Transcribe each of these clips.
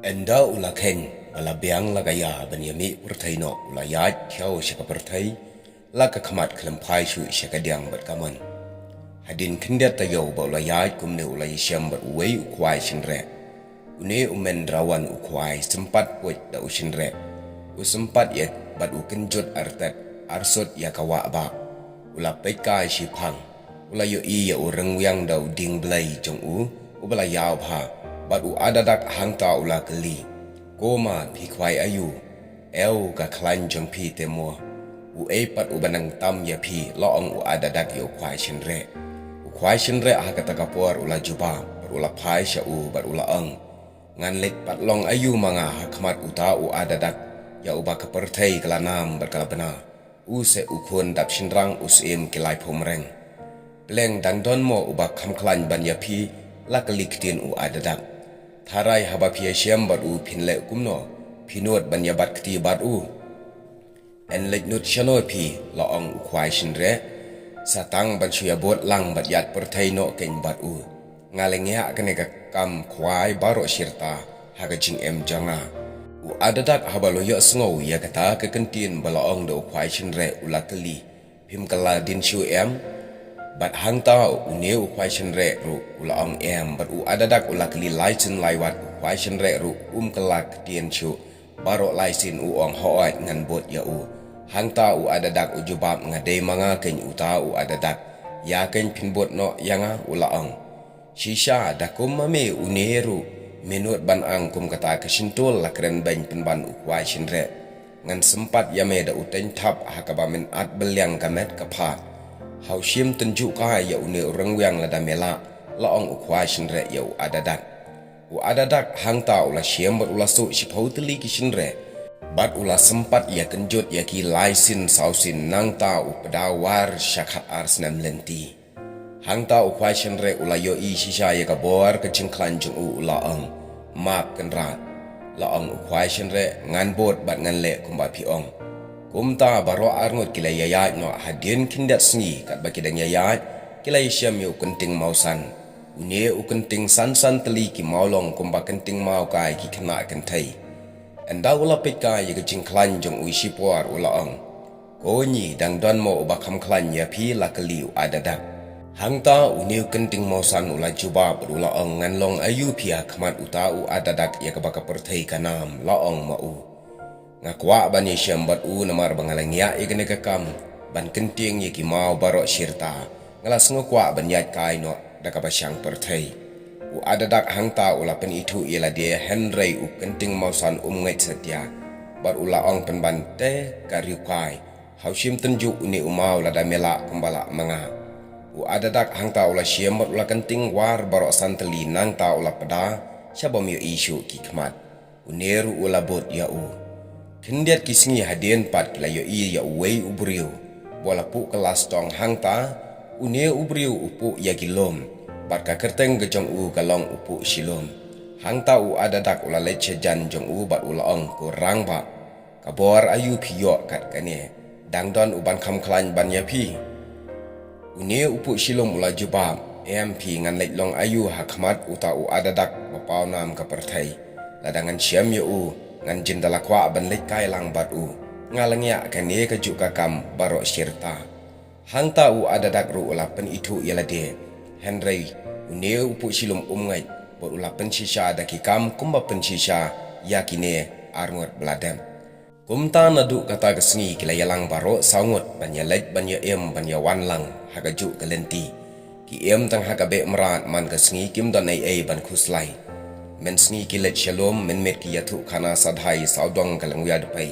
Enda ula khen bala biang la gaya banyami urthai no ula yat thiau shaka perthai la ka khamat khlem phai shu shaka diang bat kaman hadin khindet ta yo ba ula yat kumne ula yisham bat wei ukwai shinre une umen rawan ukwai sempat poit da ushinre usempat yet bat ukenjut artat arsot ya kawa ba ula pekai shi phang ula yo I ya urang wiang da ding blai jong u ubala yaw pha bat u adadak hangta ula keli koma phi khwai ayu el ka khlan jong phi temo u e pat u banang tam ya phi lo ong u adadak yo khwai shinre u khwai shinre ha ka takapor ula juba bat ula phai sha u bat ula ong ngan let pat long ayu manga ha khmat uta u adadak ya u ba ka perthai kala nam bat kala bana u se u khon dap shinrang usim kilai phomreng pleng dang don mo u ba kham khlan ban ya phi la kalik tin u adadak Tharai haba pia siam bat u pinle kumno pinot banya bat kti bat u en lek nut shano pi la ong u khwai shinre satang ban shuya bot lang bat yat perthai no ken bat u ngalengya kane ka kam khwai baro shirta haga jing em janga u adadak haba lo yo sngo ya kata ka kentin bala ong do khwai shinre ulateli pim kala din shu em bat hang ta u neu khwai shinre ru ula ong em bat u adadak ula kli license laiwat khwai shinre ru kalak tien chu baro license u ong hoai ngan bot ya u hang ta u adadak u jubab ngade manga ken uta u adadak ya ken pinbot no yanga ula ong shisha dakum mame u neru menut ban ang kum kata kesintol lakren ben penban u khwai shinre ngan sempat yame da uten thap hakabamen at belyang kamet kapat hau shim tenju ka ya une orang yang la damela la ong ukhwa shinre ya u adadak hang ta ula shim bat ula su shipau teli ki shinre bat ula sempat ya kenjut ya ki laisin sausin nang ta u pedawar syakhat arsnam lenti hang ta ukhwa shinre ula yo I shisha ya ka bor ka chingklan jung u la ong map kenrat la ong ukhwa shinre ngan bot bat ngan le kumba pi ong kumta baro arngot kila yayat no hadin kindat sngi kat baki dang yayat kila isyam yu kenting mausan une u kenting san teli ki maulong kumba kenting mau kai ki kena kentai anda ula peka ya kecing klan jong u sipor ula ong konyi dang don mo uba kham klan ya pi la kali u adadak hangta une u kenting mausan ula juba ula ong ngan long ayu pia khmat uta u adadak ya ka baka perthai kanam la ong ma u ngakwa bani syam bat u namar bangalang ya igane ka kam ban kenting ye ki mau baro shirta ngalas ngakwa ban yat kai no daka basyang perthai u adadak hangta ula pen itu ila dia henry u kenting mausan ngai setia bat ula ong pen ban te kariu kai hausim tenju uni umau la damela kumbala manga u adadak hangta ula syam bat ula kenting war baro santeli nang ta ula pada syabam yu isu ki khmat uneru ula bot ya u Kindiat kisngi hadien pat kila yo I ya uwei ubriu bola pu kelas tong hangta une ubriu upu ya gilom bat ka kerteng gejong u kalong upu silom hangta u adadak ula leche jan jong u bat ula ong ko rang ba kabor ayu piyo kat kane dangdon uban kham klan ban ya pi une upu silom ula jubam MP ngan lek long ayu hakmat uta u adadak bapau nam ka perthai ladangan syam yo u ngan jindala kwa ban lek kai lang bat u ngalangya kane ka ju ka kam baro shirta hangta u adadak ru ula pen itu yala de henry une upu silum ngai bor ula pen shisha daki kam kumba pen shisha yakine arngot bladem kumta nadu kata kesni kila yalang baro saungot ban ya lek ban ya em ban ya wan lang haga ju kalenti ki em tang haga be mrat man kesni kim don ai ban khuslai men sni kilet shalom men met ki yathu khana sadhai saudong kalang yad pai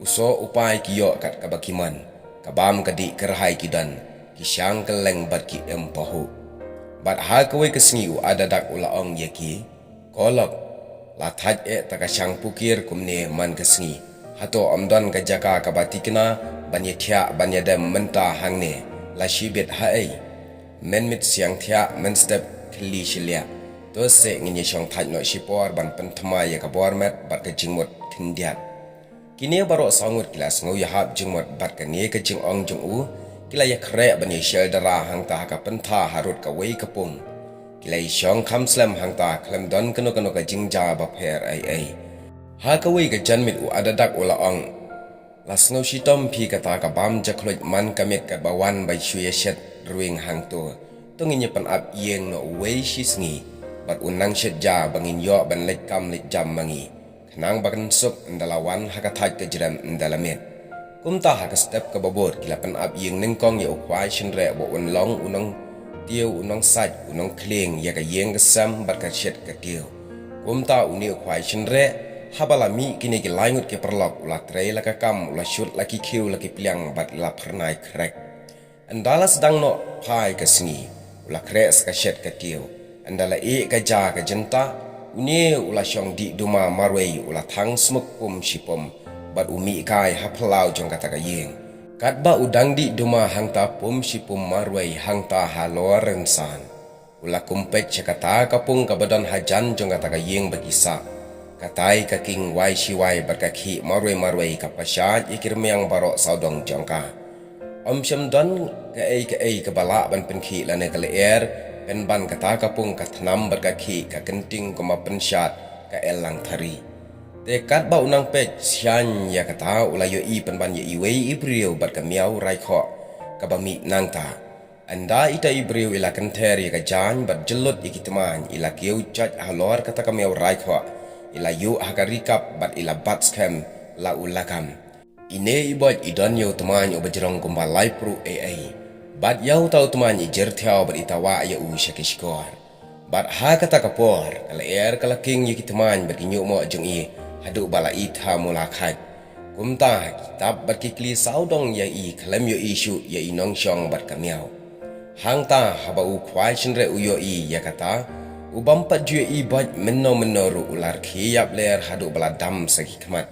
uso upai ki yo kat kabakiman kabam kadi kerhai kidan ki syang keleng bat ki em pahu bat ha kwe kesni u adadak ula ong yaki kolok la thaj e taka syang pukir kumne man kesni hato amdan ka jaka kabatikna banye thya banye dem menta hangne la shibet hai men mit siang thya men step khli shilia to se ngi shong thaj no shipor ban pen thma ya ka bor met bat ka jingmot thindiat kini baro sangut kilas ngo ya hab jingmot bat ka ne ka jing ong jung u kila ya khre ban ye shel dara hang ta ka pen tha harut ka wei ka pung Kilai syong kam slam hang ta klem don keno ka jingja ba pher ai. Ha ka wei ka janmit u adadak ula ong. Las ngau shitom pi kata ka bam jakloj man kamit ka bawan bai shuya shet ruing hang to. Tongin pan ap yeng no wei shi sngi. Bat unang shet ja bangin yo ban lek kam lek jam mangi. Kenang bakan sup ndalawan hakataj ka jiram ndalamit. Kumta haka step ka babor kila pan ap yeng nengkong ya ukwai shenre bo unlong unong tiêu unong saj unong kling ya ka yeng ka sam bat ka shet ka tiêu. Kumta uni ukwai shenre habala mi kini ki laingut ke perlok ula trei la ka kam ula shoot la ki kiu la ki pliang bat ila pernai krek. Andala sedang no pai ka sini ula kres ka shet ka tiêu. Andala ka ja ka jenta uni ula syong di duma marwei ula thang smuk pum shipom bat umi kai haplau jong kata ka yeng. Kat ba udang di duma hangta pum shipum marwei hangta halor rensan. Ula kumpet cakata kapung kabadan hajan jong kata ka yeng bagisa. Katai ka king wai shiwai berkaki marwai kapasyat ikir miang barok saudong jongka. Om syam don ka ei ka balak ban penki lane ka leer pen ban kata kapung ka thanam berkaki ka kenting kuma pensyat ka elang thari. Tekat ba unang pet sian ya kata ulayo i pen ban ya iwei ibriu bar ka miau rai kho ka bami nang ta. Anda ita ibriu ila kenter ya ka jan bat jelut ikitman ila kiu chat halor kata ka miau rai kho. Ila yu hakarikap bat ila bat scam la ulakam. Ine ibot idon yu teman yu bajrong kumba lai pru ai. Bat yau tau teman i jertiao bat itawa ya u syakishkor. Bat ha kata kapor kala er kala king yu teman bat inyu mo jeng i hadu bala ita mulakat. Kumta kitab bat kikli saudong ya i kalam yu isu ya inong syong bat kamiao. Hang ta haba u kwai shenre u yo i ya kata ubampat jua ibat meno ular kiyap ler hadu bala dam sagi kemat.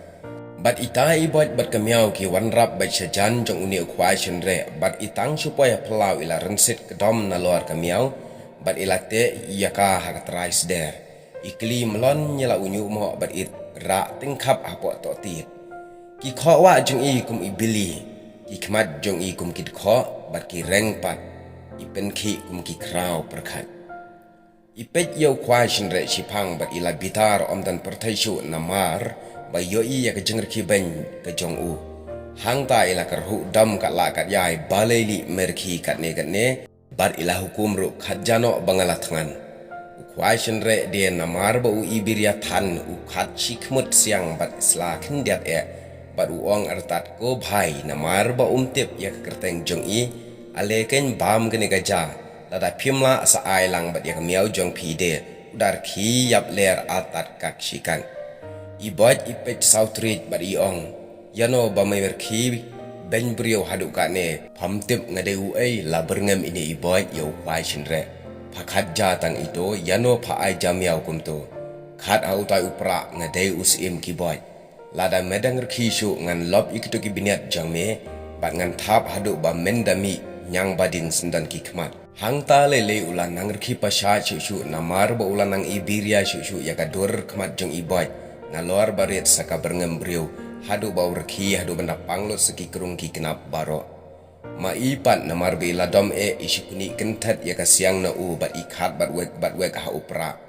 Bat ita ibat bat kamiau ki wanrap bat syajan jong uni ukwai shenre bat itang supaya pelau ila rensit kedom na luar kamiau bat ila te iyaka hakatrai seder. Ikli melon nyala unyu mo bat it rak tingkap hapok tok tit. Ki kho wa jong i kum ibili ki kemat jong i kum kid kho bat ki reng pat ipen ki kum ki krau perkat. Ipet yau kwai shenre shipang bat ila bitar om dan pertaishu namar ba yoi ya kejenger ki ben ke jong u. Hang ta ila kerhu dam kat la kat yai balai li merki kat ne bat ila hukum ru kat jano bangala tangan. Kwai shenre dia namar ba u ibiria tan u kat shikmut siang bat isla kendiat bat u ong artat ko bhai namar ba umtip ya kerteng jong i aleken bam kene gaja. Lada pimla asa ai lang bat yak miau jong pide udar ki yap ler atat kak shikan. Ibot ipet sautrit bat iong yano ba mai berki ben brio hadu kane pamtip ngade uai la berngem ini ibot yau kwai shenre. Pakat jatang itu yano pa ai jam yau kumto. Kat au tai upra ngade usim kibot. Lada medang rkishu ngan lob ikitu kibiniat jang me bat ngan tap hadu ba mendami nyang badin sendan ki kemat. Hang ta lele ulan nang rki pasha shushu namar ba ulan nang ibiria shushu ya kadur kemat jong ibot ngalor barit saka berngem brio hadu bau rki hadu benda panglo seki kerung ki kenap baro. Ma ipat namar be ladom isikuni kentat ya kasiang na u bat ikat bat wek ha upra.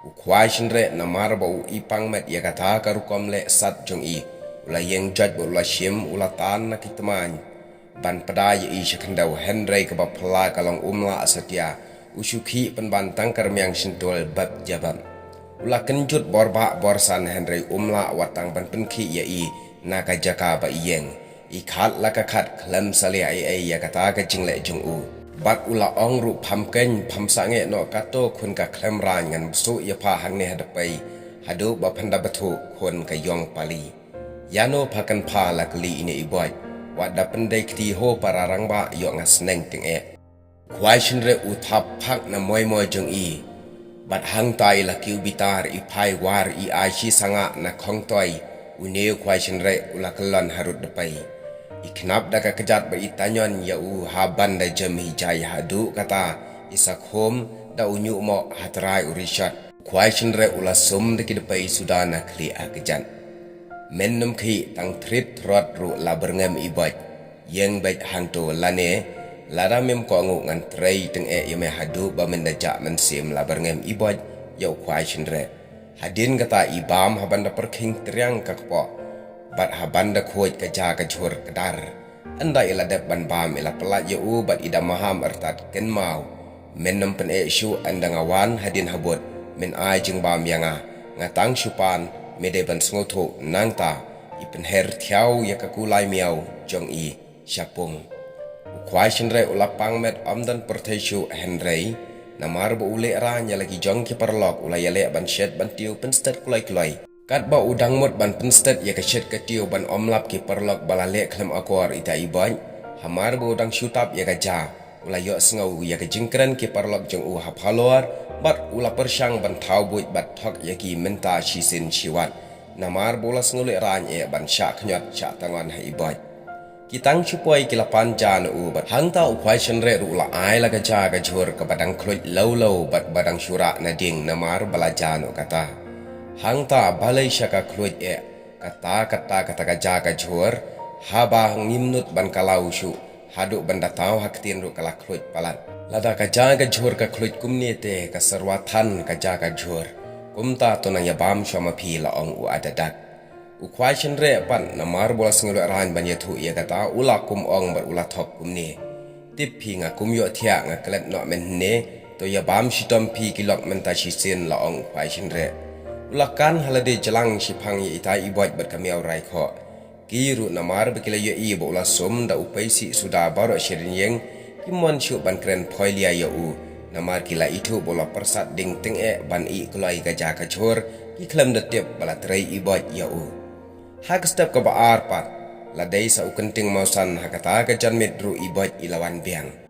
U kwai shenre namar ba u ipang met ya kata karukom le sat jong i ula yeng jat ba ula shim ula tan na kitman. Ban pada ye syakandau Henry ke bapla kalong umla asatia usuki penban tangkar miang sintol bab jabam. Ula kenjut borba borsan Henry umla watang ban penki ye naka jaka ba iyeng. Ikat lakakat klem sali ai ya kata ka jingle jong u. Bat ula ong ru pamken pamsange no kato kun ka klem ran ngan su ya pa hang ne hadapai hadu ba panda batu kun ka yong pali. Yano pakan pa lakli ini iboy. Wada pendai kti ho para rangba yo ngas neng ting Kwai shenre utap pak na moy jong i. Bat hang tai la kiu bitar i pai war i ai shi sanga na kong toi. Uneu kwai shenre ula kelon harut depai. I kenap da ka kejat ba itanyon ya u haban da jem hijai hadu kata isak hom da unyu mo hatrai urishat. Kwai shenre ula sum de ki depai sudana kli a kejan. Menum ki tang trit rot ru la berngem ibot yeng baik hantu lane lara mem ko ngu ngan trei teng yame hadu ba men daja men sim la berngem iboj yau kwai chinre hadin kata ibam habanda perking triang kakpo bat habanda khoj ka ja ka jhur kadar anda ila dep ban bam ila pelat yau bat ida maham ertat ken mau men nem pen shu anda ngawan hadin habot men ai jing bam yanga ngatang shupan mede ban sngoto nangta ipen her thiau ya ka kulai miau jong i syapung kwai chinre ulapang met amdan pertheshu henrei namar bo ule ranya lagi jong ki parlok ulai yale ban shet ban tiu penstet kulai kat ba udang mot ban penstet ya ka shet ka tiu ban omlap ki parlok balale klem akor ita iban hamar bo udang shutap ya ka ja ulai yo sngau ya ka jingkran ki parlok jong u haphalor bat ula persyang ban thau buit bat thok ya ki menta shisin shiwat namar bola sngule ranya ban syak nyot syak tangan ha iban kitang chupoi kilapan jan u bat hangta ukwai chenre rula ai la gaja ga jhur ka badang khloit lâu bat badang syura na ding namar balajan kata hangta balai syaka khloit kata gaja ga jhur haba ngimnut ban kalau syu haduk banda tau haktin ru kala khloit palat lada gaja ga jhur ka khloit kumni te ka sarwathan gaja ga jhur kumta to nang yabam syama phi la ong u adadak ukwai chenre pan namar bola sngulu ran ban yathu ya kata ula kum ong bar ula thop kum ni tip phi nga kum yo thia nga klet no men ne to ya bam shitom phi kilok men ta shi sin la ong ukwai chenre ula kan halade jalang shi phang yi ita iboj bat kamiau rai kho kiru namar bekila yo i bo ula som da upai si suda baro shirin yeng kimon shu ban kren phoilia yo u namar kila itu bola persat ding teng ban i kulai gaja ka chor ki klem da tep bala trei iboj yo u hak step ka baar pat la dei sa ukenting mausan hakata ka janmit ru iboj ilawan biang